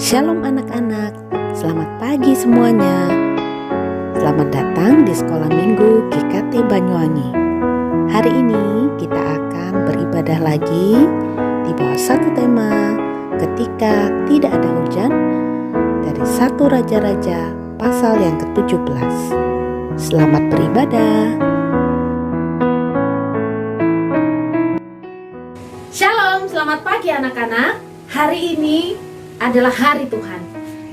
Shalom anak-anak, selamat pagi semuanya. Selamat datang di Sekolah Minggu GKT Banyuwangi. Hari ini kita akan beribadah lagi di bawah satu tema ketika tidak ada hujan dari 1 Raja-Raja pasal yang ke-17. Selamat beribadah. Shalom, selamat pagi anak-anak. Hari ini adalah hari Tuhan,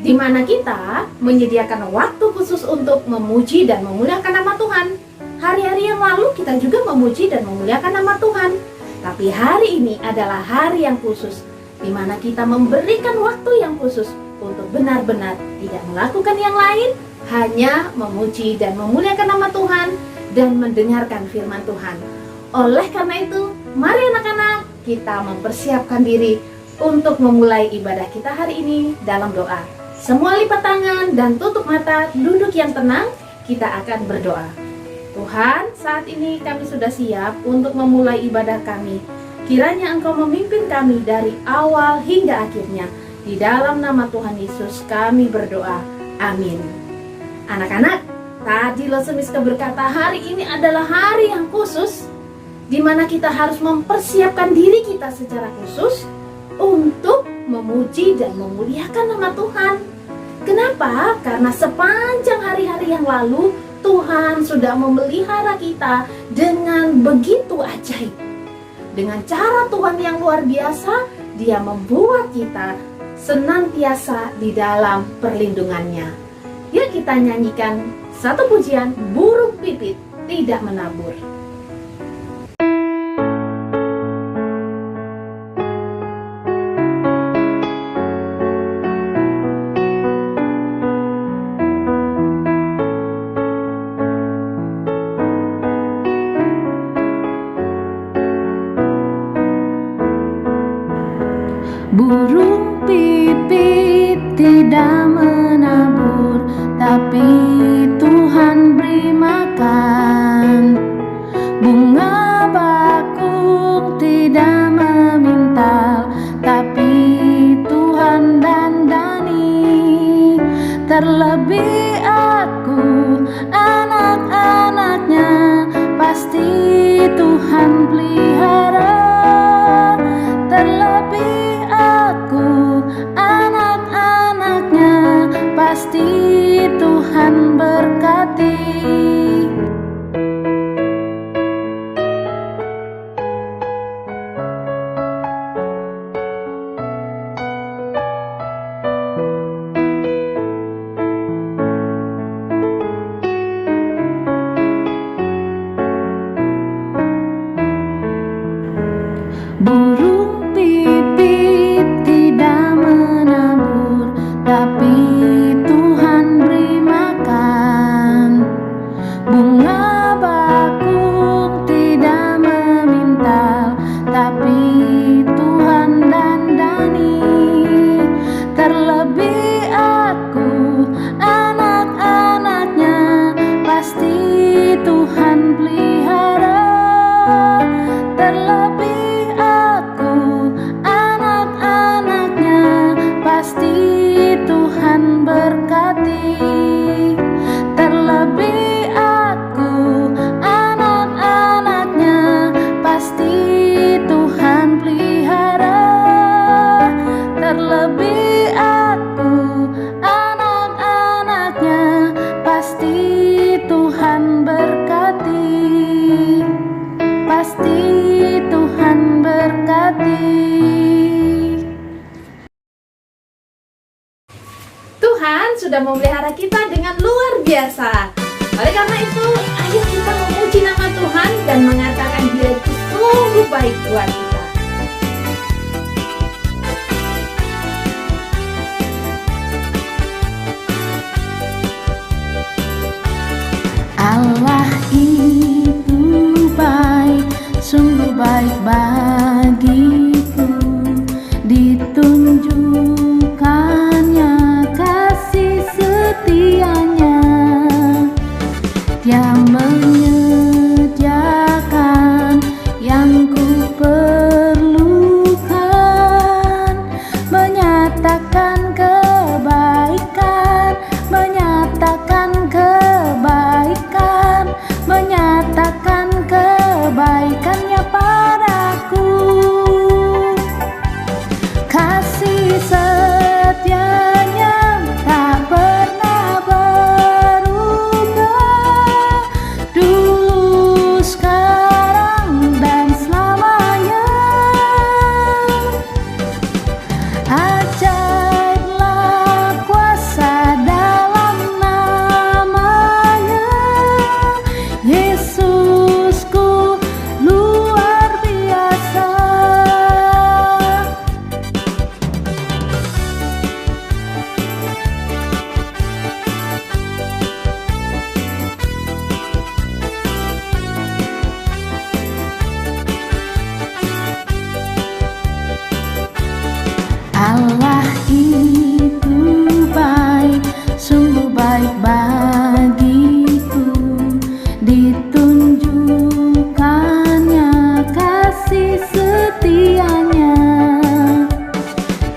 di mana kita menyediakan waktu khusus untuk memuji dan memuliakan nama Tuhan. Hari-hari yang lalu kita juga memuji dan memuliakan nama Tuhan. Tapi hari ini adalah hari yang khusus, di mana kita memberikan waktu yang khusus untuk benar-benar tidak melakukan yang lain, hanya memuji dan memuliakan nama Tuhan dan mendengarkan firman Tuhan. Oleh karena itu, mari anak-anak, kita mempersiapkan diri untuk memulai ibadah kita hari ini dalam doa. Semua lipat tangan dan tutup mata, duduk yang tenang, kita akan berdoa. Tuhan, saat ini kami sudah siap untuk memulai ibadah kami. Kiranya Engkau memimpin kami dari awal hingga akhirnya. Di dalam nama Tuhan Yesus kami berdoa. Amin. Anak-anak, tadi Lesemiska berkata hari ini adalah hari yang khusus, di mana kita harus mempersiapkan diri kita secara khusus untuk memuji dan memuliakan nama Tuhan. Kenapa? Karena sepanjang hari-hari yang lalu Tuhan sudah memelihara kita dengan begitu ajaib. Dengan cara Tuhan yang luar biasa, Dia membuat kita senantiasa di dalam perlindungannya. Yuk kita nyanyikan satu pujian, burung pipit tidak menabur. Burung pipit tidak menabur, tapi Tuhan beri makan. Bunga bakung tidak memintal, tapi Tuhan dandani. Terlebih aku, anak-anaknya, pasti Tuhan pelihara. Terlebih aku, anak-anaknya, pasti Tuhan berkati. Burung pipit tidak menabur, tapi Tuhan beri makan. Bunga bakung tidak memintal, tapi Tuhan dandani. Terlebih aku, anak-anaknya, pasti Tuhan pelihara. Terlebih aku, anak-anaknya, pasti Tuhan berkati. Terlebih aku, anak-anaknya, pasti Tuhan pelihara. Terlebih aku, anak-anaknya, pasti Tuhan berkati. Pasti Tuhan berkati. Tuhan sudah memelihara kita dengan luar biasa. Oleh karena itu, ayo kita memuji nama Tuhan dan mengatakan Dia itu sungguh baik buat kita. Allah itu baik, sungguh baik bagiku. Ditunjukkannya kasih setianya, Dia menyediakan yang ku perlukan, menyatakan Allah itu baik, sungguh baik bagiku. Ditunjukkannya kasih setianya,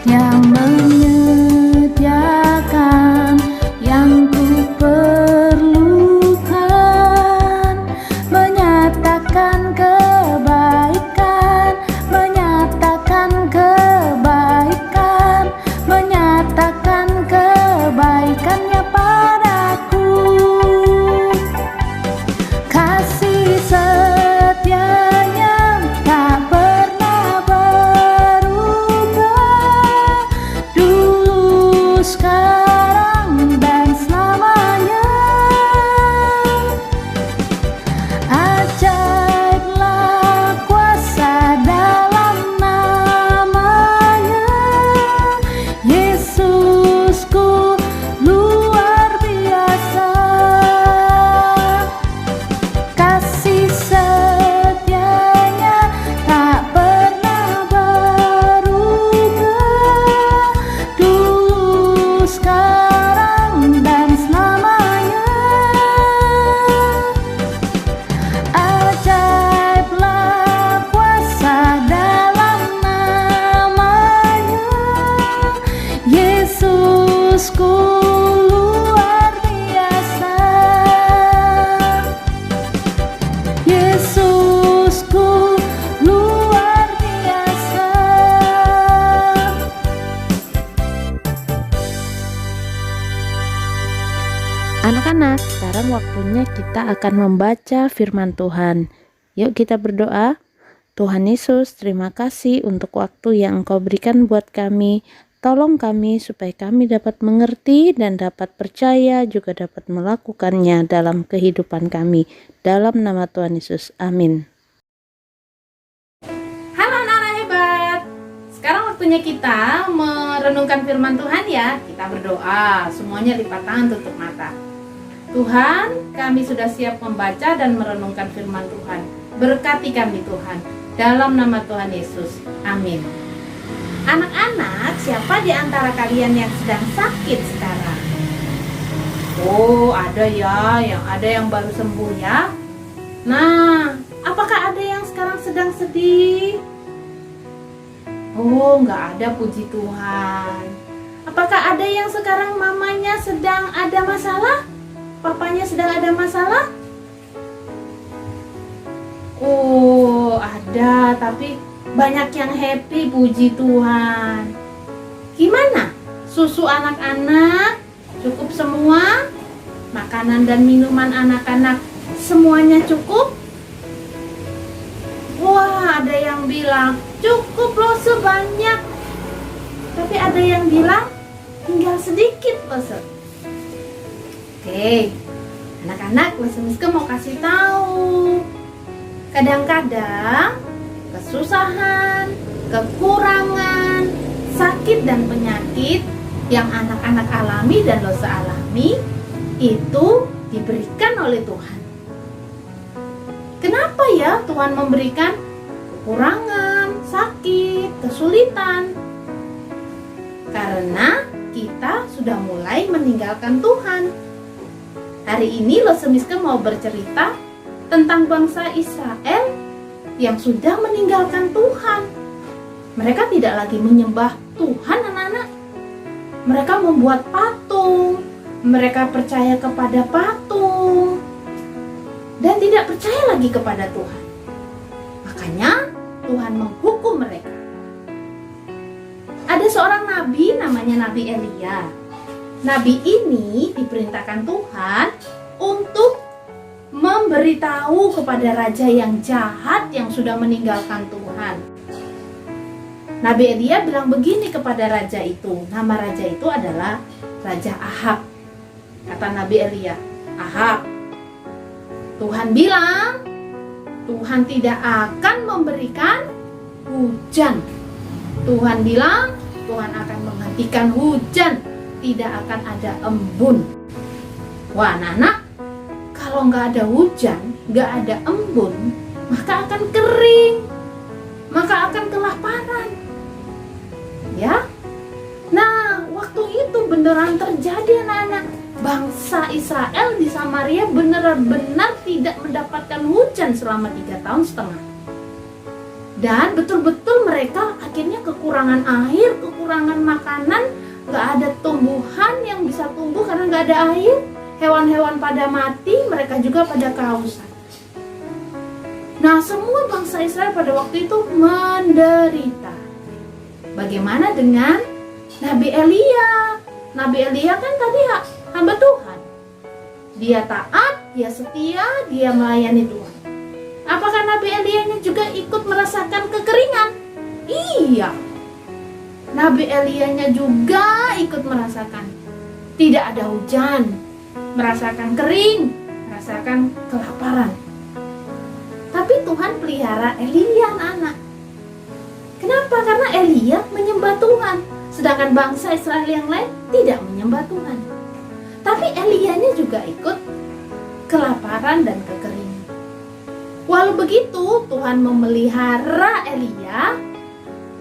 Dia menyediakan yang ku perlukan, menyatakan kebaikan, menyatakan kebaikan, menyatakan kebaikannya padaku. Kasih setianya tak pernah berubah, dulu, sekarang, dan selamanya. Ajaiblah kuasa dalam namanya, Yesusku luar biasa. Kasih setianya tak pernah berubah, dulu, sekarang, dan selamanya. Ajaiblah kuasa dalam namanya, Yesusku luar biasa. Yesusku luar biasa. Anak-anak, sekarang waktunya kita akan membaca firman Tuhan. Yuk kita berdoa. Tuhan Yesus, terima kasih untuk waktu yang Engkau berikan buat kami. Tolong kami supaya kami dapat mengerti dan dapat percaya, juga dapat melakukannya dalam kehidupan kami. Dalam nama Tuhan Yesus, amin. Halo anak-anak hebat. Sekarang waktunya kita merenungkan firman Tuhan ya. Kita berdoa, semuanya lipat tangan, tutup mata. Tuhan, kami sudah siap membaca dan merenungkan firman Tuhan. Berkati kami Tuhan, dalam nama Tuhan Yesus, amin. Anak-anak, siapa di antara kalian yang sedang sakit sekarang? Oh, ada ya, ada yang baru sembuh ya. Nah, apakah ada yang sekarang sedang sedih? Oh, nggak ada, puji Tuhan. Apakah ada yang sekarang mamanya sedang ada masalah? Papanya sedang ada masalah? Oh, ada, tapi banyak yang happy, puji Tuhan. Gimana? Susu anak-anak cukup semua? Makanan dan minuman anak-anak semuanya cukup? Wah, ada yang bilang cukup loh sebanyak. Tapi ada yang bilang tinggal sedikit loh. Oke, anak-anak, Miska mau kasih tahu. Kadang-kadang kesusahan, kekurangan, sakit dan penyakit yang anak-anak alami dan dosa alami itu diberikan oleh Tuhan. Kenapa ya Tuhan memberikan kekurangan, sakit, kesulitan? Karena kita sudah mulai meninggalkan Tuhan. Hari ini Miska mau bercerita tentang bangsa Israel yang sudah meninggalkan Tuhan. Mereka tidak lagi menyembah Tuhan, anak-anak. Mereka membuat patung, mereka percaya kepada patung, dan tidak percaya lagi kepada Tuhan. Makanya Tuhan menghukum mereka. Ada seorang nabi namanya Nabi Elia. Nabi ini diperintahkan Tuhan untuk memberitahu kepada raja yang jahat yang sudah meninggalkan Tuhan. Nabi Elia bilang begini kepada raja itu. Nama raja itu adalah Raja Ahab. Kata Nabi Elia, Ahab, Tuhan bilang Tuhan tidak akan memberikan hujan. Tuhan bilang Tuhan akan menghentikan hujan, tidak akan ada embun. Wah, anak-anak, kalau nggak ada hujan, nggak ada embun, maka akan kering, maka akan kelaparan. Ya, beneran terjadi anak-anak. Bangsa Israel di Samaria benar-benar tidak mendapatkan hujan selama 3,5 tahun. Dan betul-betul mereka akhirnya kekurangan air, kekurangan makanan, gak ada tumbuhan yang bisa tumbuh karena gak ada air. Hewan-hewan pada mati, mereka juga pada kehausan. Nah, semua bangsa Israel pada waktu itu menderita. Bagaimana dengan Nabi Elia? Nabi Elia kan tadi hamba Tuhan. Dia taat, dia setia, dia melayani Tuhan. Apakah Nabi Elia juga ikut merasakan kekeringan? Iya. Nabi Elia juga ikut merasakan tidak ada hujan, merasakan kering, merasakan kelaparan. Tapi Tuhan pelihara Elia, anak-anak. Kenapa? Karena Elia menyembah Tuhan, sedangkan bangsa Israel yang lain tidak menyembah Tuhan. Tapi Elianya juga ikut kelaparan dan kekeringan. Walau begitu, Tuhan memelihara Elia.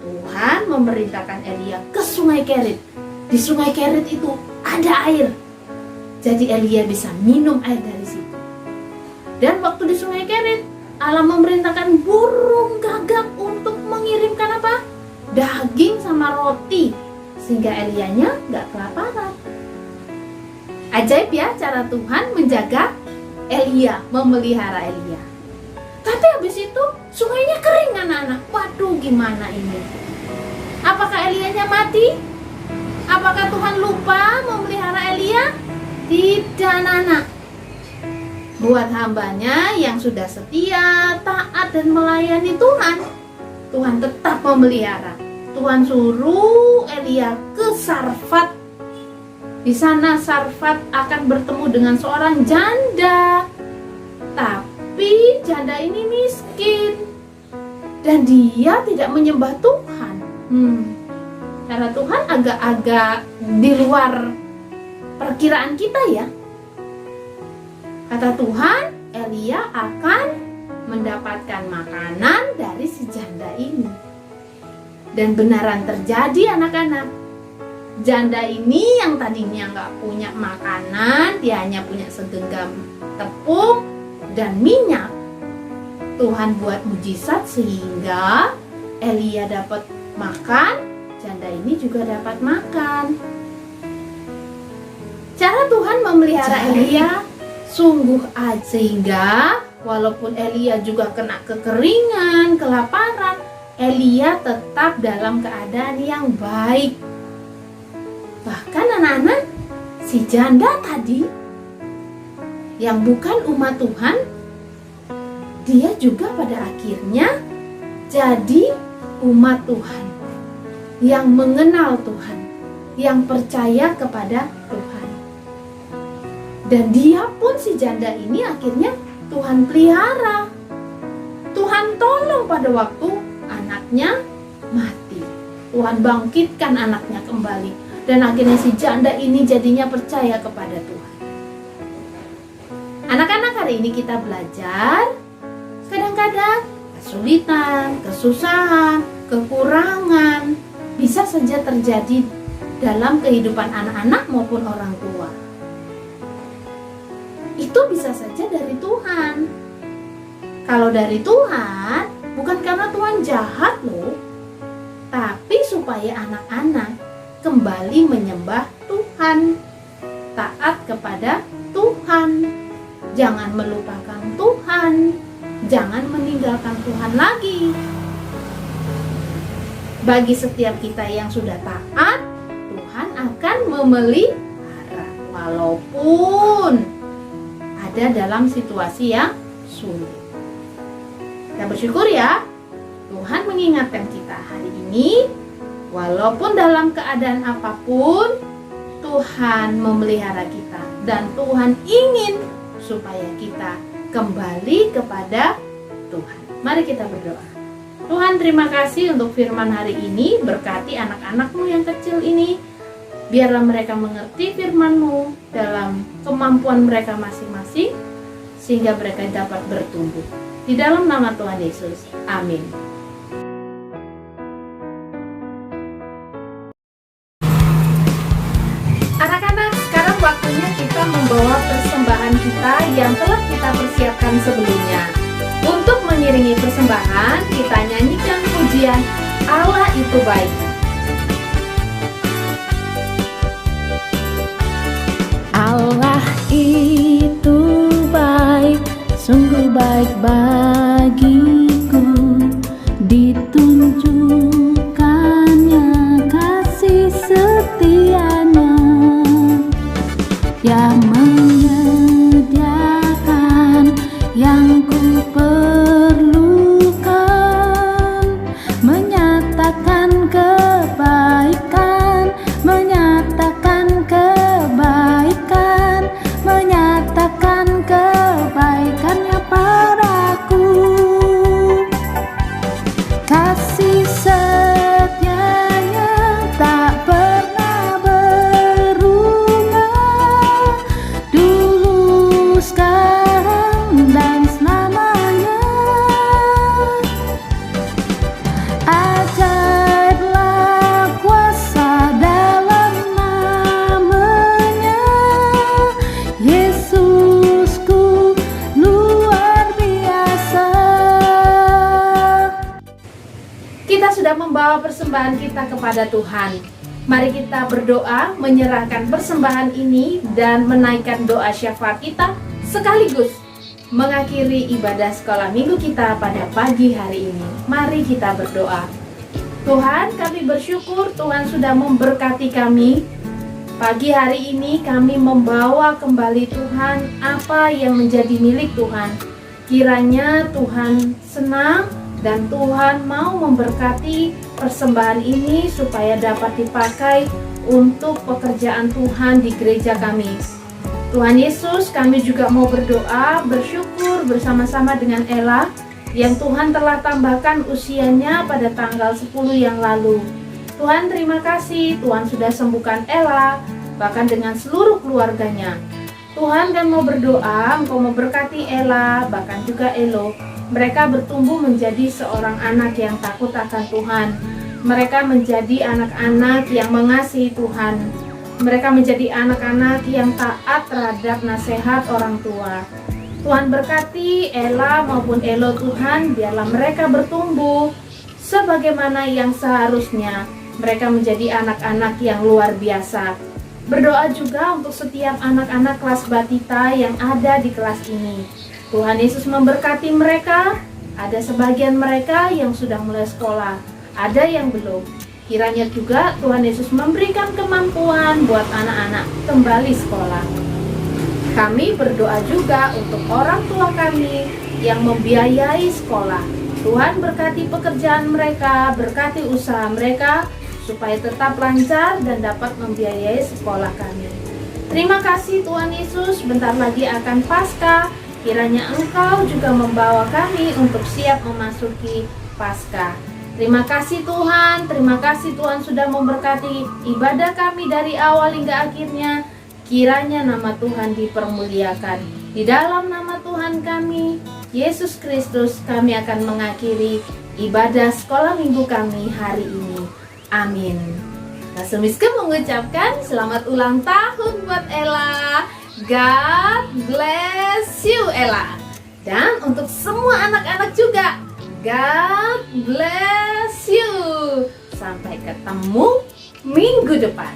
Tuhan memerintahkan Elia ke Sungai Kerit. Di Sungai Kerit itu ada air. Jadi Elia bisa minum air dari situ. Dan waktu di Sungai Kerit, Allah memerintahkan burung gagak untuk mengirimkan apa? Daging sama roti, sehingga Elianya gak kelaparan. Ajaib ya cara Tuhan menjaga Elia, memelihara Elia. Tapi habis itu sungainya kering anak-anak. Waduh, gimana ini? Apakah Elianya mati? Apakah Tuhan lupa memelihara Elia? Tidak, anak-anak. Buat hambanya yang sudah setia, taat dan melayani Tuhan, Tuhan tetap memelihara. Tuhan suruh Elia ke Sarfat. Di sana Sarfat akan bertemu dengan seorang janda. Tapi janda ini miskin dan dia tidak menyembah Tuhan. Cara Tuhan agak-agak di luar perkiraan kita ya. Kata Tuhan, Elia akan mendapatkan makanan dari si janda ini. Dan benaran terjadi anak-anak. Janda ini yang tadinya nggak punya makanan, dia hanya punya segenggam tepung dan minyak. Tuhan buat mujizat sehingga Elia dapat makan, janda ini juga dapat makan. Cara Tuhan memelihara Elia sungguh ajaib, sehingga walaupun Elia juga kena kekeringan, kelaparan, Elia tetap dalam keadaan yang baik. Bahkan anak-anak, si janda tadi yang bukan umat Tuhan, dia juga pada akhirnya jadi umat Tuhan, yang mengenal Tuhan, yang percaya kepada Tuhan. Dan dia pun si janda ini akhirnya Tuhan pelihara. Tuhan tolong pada waktu anaknya mati. Tuhan bangkitkan anaknya kembali. Dan akhirnya si janda ini jadinya percaya kepada Tuhan. Anak-anak, hari ini kita belajar kadang-kadang kesulitan, kesusahan, kekurangan bisa saja terjadi dalam kehidupan anak-anak maupun orang tua. Itu bisa saja dari Tuhan. Kalau dari Tuhan, bukan karena Tuhan jahat loh, tapi supaya anak-anak kembali menyembah Tuhan, taat kepada Tuhan, jangan melupakan Tuhan, jangan meninggalkan Tuhan lagi. Bagi setiap kita yang sudah taat, Tuhan akan memelihara walaupun ada dalam situasi yang sulit. Kita bersyukur ya, Tuhan mengingatkan kita hari ini. Walaupun dalam keadaan apapun, Tuhan memelihara kita. Dan Tuhan ingin supaya kita kembali kepada Tuhan. Mari kita berdoa. Tuhan, terima kasih untuk firman hari ini. Berkati anak-anak-Mu yang kecil ini. Biarlah mereka mengerti firman-Mu dalam kemampuan mereka masing-masing, sehingga mereka dapat bertumbuh. Di dalam nama Tuhan Yesus. Amin. kita yang telah kita persiapkan sebelumnya. Untuk mengiringi persembahan, kita nyanyikan pujian Allah itu baik. Allah itu baik, sungguh baik bagiku. Ditunjukkannya kasih setianya yang menyediakan yang ku perlukan, menyatakan kebaikan, menyatakan kebaikan, menyatakan kebaikannya padaku. Kasih setianya tak pernah berubah, dulu, sekarang, dan selamanya. Ajaiblah kuasa dalam namanya, Yesusku luar biasa. Kita sudah membawa persembahan kita kepada Tuhan. Mari kita berdoa, menyerahkan persembahan ini dan menaikkan doa syafaat kita sekaligus mengakhiri ibadah sekolah minggu kita pada pagi hari ini. Mari kita berdoa. Tuhan, kami bersyukur Tuhan sudah memberkati kami. Pagi hari ini kami membawa kembali Tuhan apa yang menjadi milik Tuhan. Kiranya Tuhan senang dan Tuhan mau memberkati persembahan ini supaya dapat dipakai untuk pekerjaan Tuhan di gereja kami. Tuhan Yesus, kami juga mau berdoa, bersyukur bersama-sama dengan Ella yang Tuhan telah tambahkan usianya pada tanggal 10 yang lalu. Tuhan, terima kasih Tuhan sudah sembuhkan Ella, bahkan dengan seluruh keluarganya. Tuhan, kami mau berdoa, Engkau memberkati Ella, bahkan juga Elo. Mereka bertumbuh menjadi seorang anak yang takut akan Tuhan. Mereka menjadi anak-anak yang mengasihi Tuhan. Mereka menjadi anak-anak yang taat terhadap nasihat orang tua. Tuhan berkati Ella maupun Elo Tuhan, biarlah mereka bertumbuh sebagaimana yang seharusnya. Mereka menjadi anak-anak yang luar biasa. Berdoa juga untuk setiap anak-anak kelas batita yang ada di kelas ini. Tuhan Yesus memberkati mereka. Ada sebagian mereka yang sudah mulai sekolah, ada yang belum. Kiranya juga Tuhan Yesus memberikan kemampuan buat anak-anak kembali sekolah. Kami berdoa juga untuk orang tua kami yang membiayai sekolah. Tuhan berkati pekerjaan mereka, berkati usaha mereka, supaya tetap lancar dan dapat membiayai sekolah kami. Terima kasih Tuhan Yesus, bentar lagi akan Paskah. Kiranya Engkau juga membawa kami untuk siap memasuki Paskah. Terima kasih Tuhan sudah memberkati ibadah kami dari awal hingga akhirnya. Kiranya nama Tuhan dipermuliakan. Di dalam nama Tuhan kami, Yesus Kristus, kami akan mengakhiri ibadah sekolah minggu kami hari ini. Amin. Sumiska mengucapkan selamat ulang tahun buat Ella. God bless you Ella. Dan untuk semua anak-anak juga, God bless you. Sampai ketemu minggu depan.